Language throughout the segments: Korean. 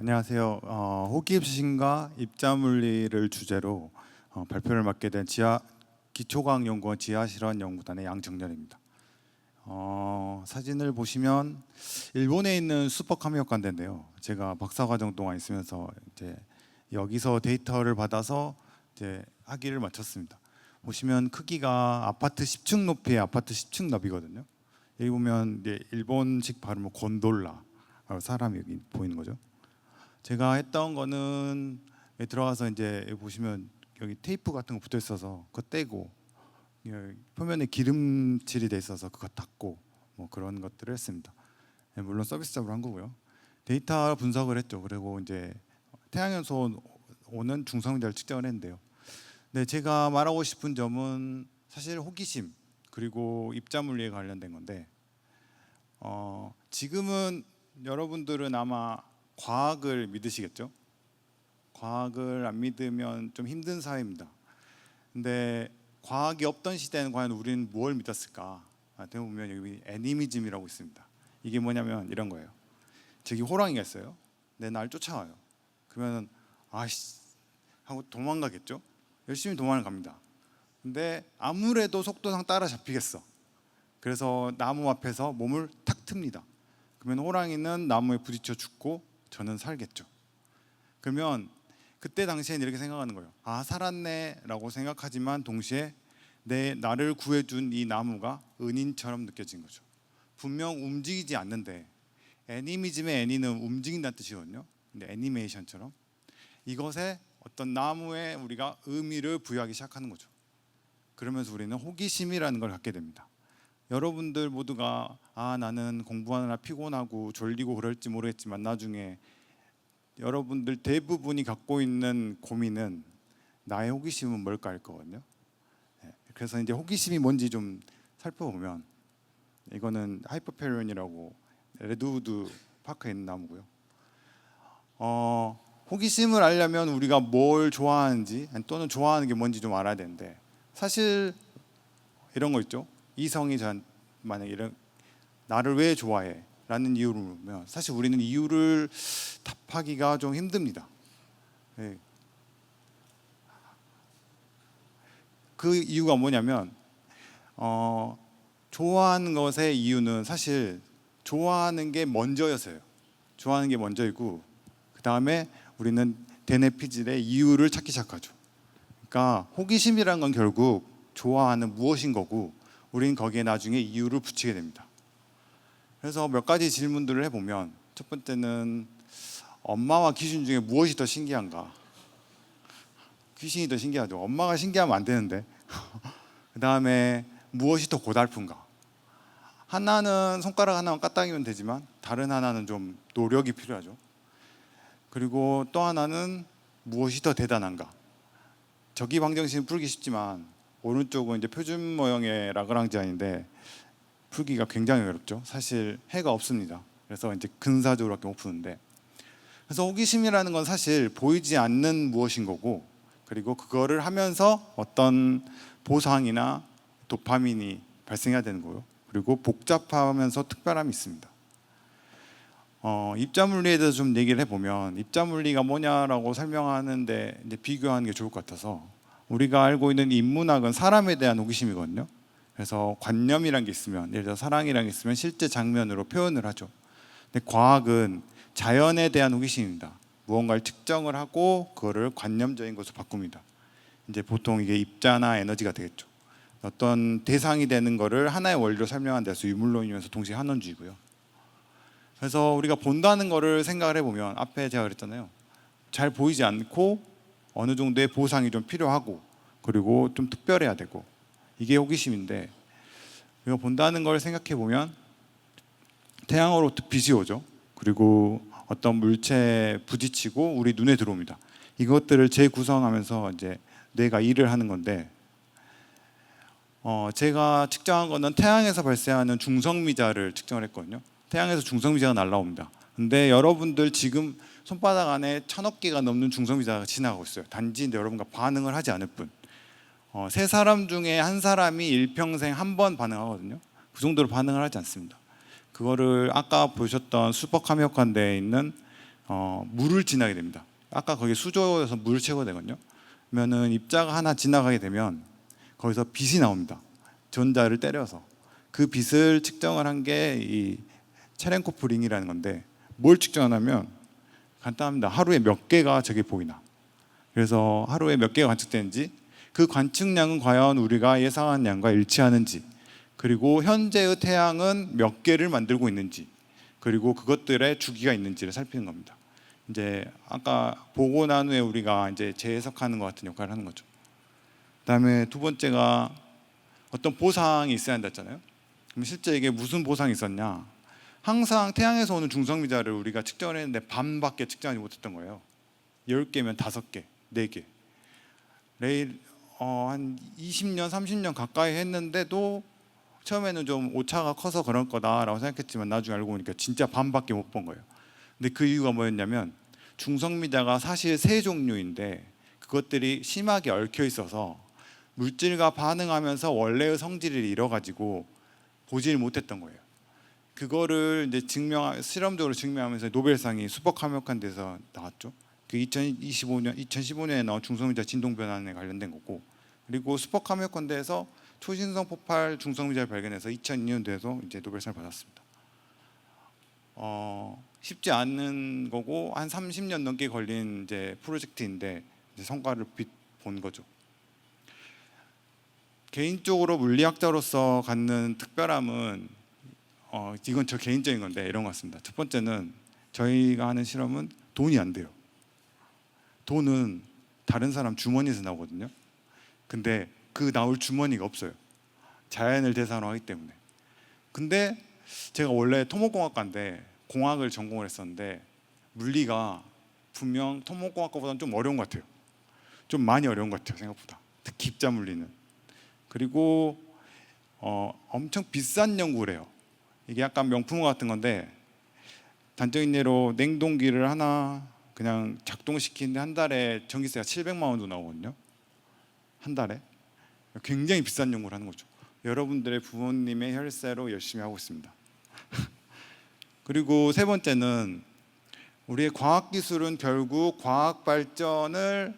안녕하세요. 호기심과 입자물리를 주제로 발표를 맡게 된 기초과학연구원 지하실험연구단의 양정렬입니다. 사진을 보시면 일본에 있는 슈퍼카미오칸데인데요. 제가 박사과정 동안 있으면서 이제 여기서 데이터를 받아서 이제 학위를 마쳤습니다. 보시면 크기가 아파트 10층 높이의 아파트 10층 너비거든요. 여기 보면 이제 일본식 발음은 곤돌라, 사람이 여기 보이는 거죠. 제가 했던 거는 들어가서 이제 여기 보시면 여기 테이프 같은 거 붙어 있어서 그거 떼고 표면에 기름칠이 돼 있어서 그거 닦고 뭐 그런 것들을 했습니다. 물론 서비스적으로 한 거고요. 데이터 분석을 했죠. 그리고 이제 태양에서 오는 중성자를 측정을 했는데요. 네, 제가 말하고 싶은 점은 사실 호기심 그리고 입자물리에 관련된 건데 지금은 여러분들은 아마 과학을 믿으시겠죠? 과학을 안 믿으면 좀 힘든 사회입니다. 근데 과학이 없던 시대에는 과연 우리는 뭘 믿었을까? 보면 여기 애니미즘이라고 있습니다. 이게 뭐냐면 이런 거예요. 저기 호랑이가 있어요. 날 쫓아와요. 그러면 아씨 하고 도망가겠죠? 열심히 도망을 갑니다. 근데 아무래도 속도상 따라잡히겠어. 그래서 나무 앞에서 몸을 탁 틉니다. 그러면 호랑이는 나무에 부딪혀 죽고 저는 살겠죠. 그러면 그때 당시에는 이렇게 생각하는 거예요. 살았네 라고 생각하지만 동시에 나를 구해준 이 나무가 은인처럼 느껴진 거죠. 분명 움직이지 않는데, 애니미즘의 애니는 움직인다는 뜻이거든요. 근데 애니메이션처럼 이것에 어떤 나무에 우리가 의미를 부여하기 시작하는 거죠. 그러면서 우리는 호기심이라는 걸 갖게 됩니다. 여러분들 모두가 나는 공부하느라 피곤하고 졸리고 그럴지 모르겠지만 나중에 여러분들 대부분이 갖고 있는 고민은 나의 호기심은 뭘까 할 거거든요. 그래서 이제 호기심이 뭔지 좀 살펴보면 이거는 하이퍼페리온이라고 레드우드 파크에 있는 나무고요. 호기심을 알려면 우리가 뭘 좋아하는지 또는 좋아하는 게 뭔지 좀 알아야 되는데, 사실 이런 거 있죠. 이성이 만약에 나를 왜 좋아해? 라는 이유를 물으면 사실 우리는 이유를 답하기가 좀 힘듭니다. 그 이유가 뭐냐면 좋아하는 것의 이유는 사실 좋아하는 게 먼저였어요. 좋아하는 게 먼저이고 그 다음에 우리는 데네피질의 이유를 찾기 시작하죠. 그러니까 호기심이란 건 결국 좋아하는 무엇인 거고 우리는 거기에 나중에 이유를 붙이게 됩니다. 그래서 몇 가지 질문들을 해보면 첫 번째는 엄마와 귀신 중에 무엇이 더 신기한가? 귀신이 더 신기하죠. 엄마가 신기하면 안 되는데. 그 다음에 무엇이 더 고달픈가? 하나는 손가락 하나만 까딱이면 되지만 다른 하나는 좀 노력이 필요하죠. 그리고 또 하나는 무엇이 더 대단한가? 저기 방정식은 풀기 쉽지만 오른쪽은 이제 표준 모형의 라그랑지안인데 풀기가 굉장히 어렵죠. 사실 해가 없습니다. 그래서 이제 근사적으로밖에 못 푸는데, 그래서 호기심이라는 건 사실 보이지 않는 무엇인 거고, 그리고 그거를 하면서 어떤 보상이나 도파민이 발생해야 되는 거예요. 그리고 복잡하면서 특별함이 있습니다. 입자물리에 대해서 좀 얘기를 해보면 입자물리가 뭐냐라고 설명하는데 이제 비교하는 게 좋을 것 같아서, 우리가 알고 있는 인문학은 사람에 대한 호기심이거든요. 그래서 관념이란 게 있으면, 예를 들어 사랑이란 게 있으면 실제 장면으로 표현을 하죠. 근데 과학은 자연에 대한 호기심입니다. 무언가를 측정을 하고 그거를 관념적인 것으로 바꿉니다. 이제 보통 이게 입자나 에너지가 되겠죠. 어떤 대상이 되는 거를 하나의 원리로 설명한 데서 유물론이면서 동시에 한원주의고요. 그래서 우리가 본다는 거를 생각을 해보면 앞에 제가 그랬잖아요. 잘 보이지 않고 어느 정도의 보상이 좀 필요하고 그리고 좀 특별해야 되고, 이게 호기심인데, 우리가 본다는 걸 생각해 보면 태양으로부터 빛이 오죠. 그리고 어떤 물체에 부딪히고 우리 눈에 들어옵니다. 이것들을 재구성하면서 이제 뇌가 일을 하는 건데, 제가 측정한 거는 태양에서 발생하는 중성미자를 측정을 했거든요. 태양에서 중성미자가 날라옵니다. 근데 여러분들 지금 손바닥 안에 1000억 개가 넘는 중성미자가 지나가고 있어요. 단지 여러분과 반응을 하지 않을 뿐. 세 사람 중에 한 사람이 일평생 한 번 반응하거든요. 그 정도로 반응을 하지 않습니다. 그거를 아까 보셨던 슈퍼카미오칸대에 있는 물을 지나게 됩니다. 아까 거기 수조에서 물을 채워야 되거든요. 그러면은 입자가 하나 지나가게 되면 거기서 빛이 나옵니다. 전자를 때려서 그 빛을 측정을 한 게 이 체렌코프 링이라는 건데, 뭘 측정하냐면 간단합니다. 하루에 몇 개가 저게 보이나. 그래서 하루에 몇 개가 관측되는지, 그 관측량은 과연 우리가 예상한 양과 일치하는지, 그리고 현재의 태양은 몇 개를 만들고 있는지, 그리고 그것들의 주기가 있는지를 살피는 겁니다. 이제 아까 보고 난 후에 우리가 이제 재해석하는 것 같은 역할을 하는 거죠. 그다음에 두 번째가 어떤 보상이 있어야 한다 했잖아요. 그럼 실제 이게 무슨 보상이 있었냐? 항상 태양에서 오는 중성미자를 우리가 측정을 했는데 반밖에 측정하지 못했던 거예요. 10개면 5개, 4개. 레일 한 20년, 30년 가까이 했는데도 처음에는 좀 오차가 커서 그럴 거다라고 생각했지만 나중에 알고 보니까 진짜 반밖에 못 본 거예요. 근데 그 이유가 뭐였냐면 중성미자가 사실 세 종류인데 그것들이 심하게 얽혀 있어서 물질과 반응하면서 원래의 성질을 잃어가지고 보지를 못했던 거예요. 그거를 이제 실험적으로 증명하면서 노벨상이 슈퍼카미오칸 데서 나왔죠. 그 2015년에 나온 중성미자 진동 변환에 관련된 거고, 그리고 슈퍼카미오칸 데에서 초신성 폭발 중성미자를 발견해서 2002년도에도 이제 노벨상을 받았습니다. 쉽지 않은 거고 한 30년 넘게 걸린 이제 프로젝트인데 이제 성과를 본 거죠. 개인적으로 물리학자로서 갖는 특별함은 이건 저 개인적인 건데 이런 것 같습니다. 첫 번째는 저희가 하는 실험은 돈이 안 돼요. 돈은 다른 사람 주머니에서 나오거든요. 근데 그 나올 주머니가 없어요. 자연을 대상으로 하기 때문에. 근데 제가 원래 토목공학과인데 공학을 전공을 했었는데 물리가 분명 토목공학과보다는 좀 어려운 것 같아요. 좀 많이 어려운 것 같아요, 생각보다. 특히 입자 물리는. 그리고 엄청 비싼 연구를 해요. 이게 약간 명품 같은 건데 단적인 예로 냉동기를 하나 그냥 작동시키는데 한 달에 전기세가 700만 원도 나오거든요. 한 달에. 굉장히 비싼 연구를 하는 거죠. 여러분들의 부모님의 혈세로 열심히 하고 있습니다. 그리고 세 번째는 우리의 과학기술은 결국 과학 발전을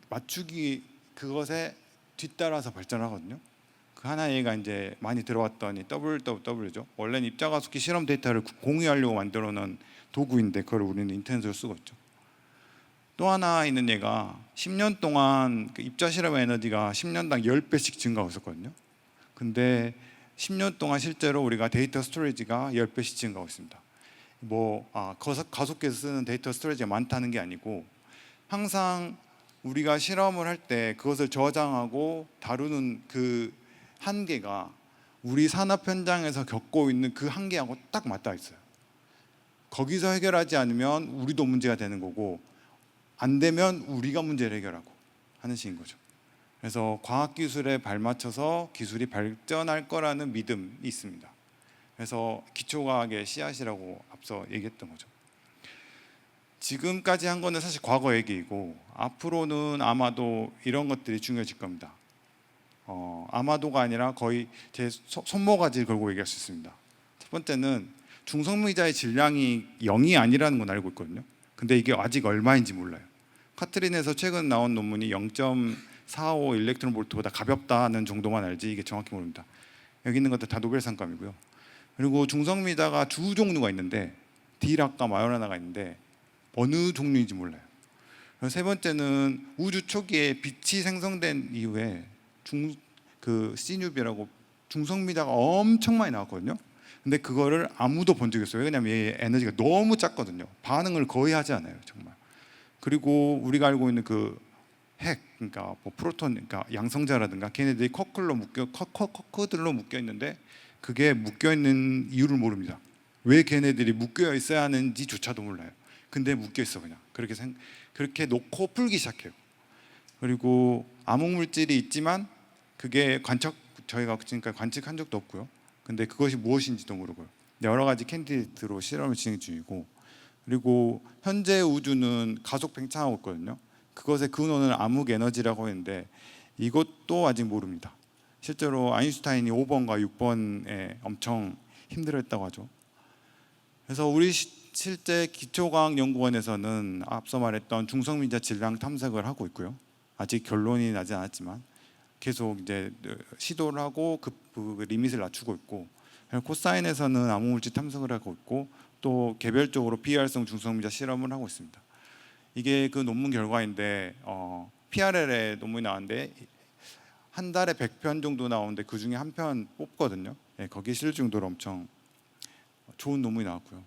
맞추기, 그것에 뒤따라서 발전하거든요. 그 하나의 예가 이제 많이 들어왔더니 WWW죠. 원래는 입자가속기 실험 데이터를 공유하려고 만들어 놓은 도구인데 그걸 우리는 인터넷으로 쓰고 있죠. 또 하나 있는 예가 10년 동안 그 입자 실험의 에너지가 10년당 10배씩 증가하고 있었거든요. 근데 10년 동안 실제로 우리가 데이터 스토리지가 10배씩 증가하고 있습니다. 가속기에서 쓰는 데이터 스토리지가 많다는 게 아니고 항상 우리가 실험을 할 때 그것을 저장하고 다루는 그 한계가 우리 산업 현장에서 겪고 있는 그 한계하고 딱 맞닿아 있어요. 거기서 해결하지 않으면 우리도 문제가 되는 거고 안 되면 우리가 문제를 해결하고 하는 식인 거죠. 그래서 과학기술에 발맞춰서 기술이 발전할 거라는 믿음이 있습니다. 그래서 기초과학의 씨앗이라고 앞서 얘기했던 거죠. 지금까지 한 거는 사실 과거 얘기이고 앞으로는 아마도 이런 것들이 중요해질 겁니다. 아마도가 아니라 거의 제 손모가지를 걸고 얘기할 수 있습니다. 첫 번째는 중성미자의 질량이 0이 아니라는 건 알고 있거든요. 근데 이게 아직 얼마인지 몰라요. 카트린에서 최근 나온 논문이 0.45 일렉트론 볼트보다 가볍다는 정도만 알지 이게 정확히 모릅니다. 여기 있는 것들 다 노벨상감이고요. 그리고 중성미자가 두 종류가 있는데 D락과 마요라나가 있는데 어느 종류인지 몰라요. 세 번째는 우주 초기에 빛이 생성된 이후에 시뉴비라고 중성미자가 엄청 많이 나왔거든요. 근데 그거를 아무도 본 적이 없어요. 왜냐하면 얘 에너지가 너무 작거든요. 반응을 거의 하지 않아요, 정말. 그리고 우리가 알고 있는 그 핵, 그러니까 뭐 프로톤, 그러니까 양성자라든가 걔네들이 커크들로 묶여 있는데 그게 묶여 있는 이유를 모릅니다. 왜 걔네들이 묶여 있어야 하는지조차도 몰라요. 근데 묶여 있어 그냥. 그렇게 놓고 풀기 시작해요. 그리고 암흑 물질이 있지만 그게 저희가 지금까지 관측한 적도 없고요. 근데 그것이 무엇인지도 모르고요. 여러 가지 캔디데이트로 실험을 진행 중이고, 그리고 현재 우주는 가속 팽창하고 있거든요. 그것의 근원은 암흑 에너지라고 했는데 이것도 아직 모릅니다. 실제로 아인슈타인이 5번과 6번에 엄청 힘들어했다고 하죠. 그래서 우리 실제 기초과학연구원에서는 앞서 말했던 중성미자 질량 탐색을 하고 있고요. 아직 결론이 나지 않았지만 계속 이제 시도를 하고 그 리밋을 낮추고 있고, 코사인에서는 암호물질 탐색을 하고 있고, 또 개별적으로 비활성 중성미자 실험을 하고 있습니다. 이게 그 논문 결과인데 PRL에 논문이 나왔는데 한 달에 100편 정도 나오는데 그 중에 한 편 뽑거든요. 예, 거기 실을 정도로 엄청 좋은 논문이 나왔고요.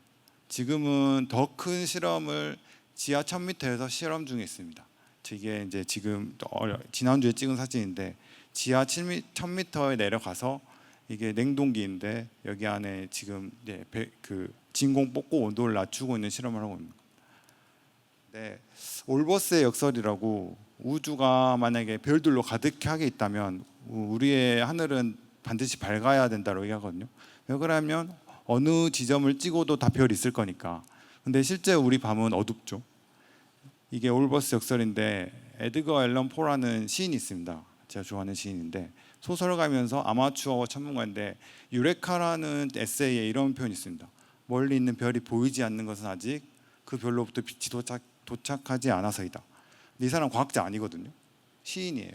지금은 더 큰 실험을 지하 1000m에서 실험 중에 있습니다. 이게 이제 지금 지난주에 찍은 사진인데 지하 1000m에 내려가서 이게 냉동기인데 여기 안에 지금 이제 그 진공 뽑고 온도를 낮추고 있는 실험을 하고 있는 겁니다. 네, 올버스의 역설이라고, 우주가 만약에 별들로 가득하게 있다면 우리의 하늘은 반드시 밝아야 된다고 얘기하거든요. 왜 그러냐면 어느 지점을 찍어도 다 별이 있을 거니까. 근데 실제 우리 밤은 어둡죠. 이게 올버스 역설인데, 에드거 앨런 포라는 시인이 있습니다. 제가 좋아하는 시인인데 소설가면서 아마추어 전문가인데 유레카라는 에세이에 이런 표현이 있습니다. 멀리 있는 별이 보이지 않는 것은 아직 그 별로부터 빛이 도착하지 않아서이다. 이 사람 과학자 아니거든요. 시인이에요.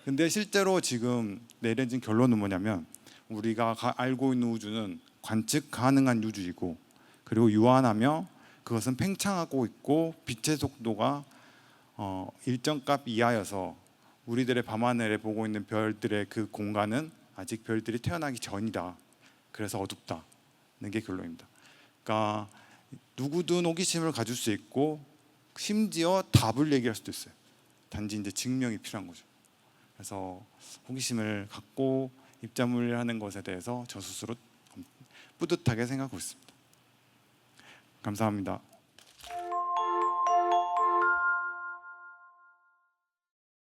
근데 실제로 지금 내려진 결론은 뭐냐면 우리가 알고 있는 우주는 관측 가능한 우주이고, 그리고 유한하며 그것은 팽창하고 있고 빛의 속도가 일정 값 이하여서 우리들의 밤하늘에 보고 있는 별들의 그 공간은 아직 별들이 태어나기 전이다. 그래서 어둡다는 게 결론입니다. 그러니까 누구든 호기심을 가질 수 있고 심지어 답을 얘기할 수도 있어요. 단지 이제 증명이 필요한 거죠. 그래서 호기심을 갖고 입자물을 하는 것에 대해서 저 스스로 뿌듯하게 생각하고 있습니다. 감사합니다.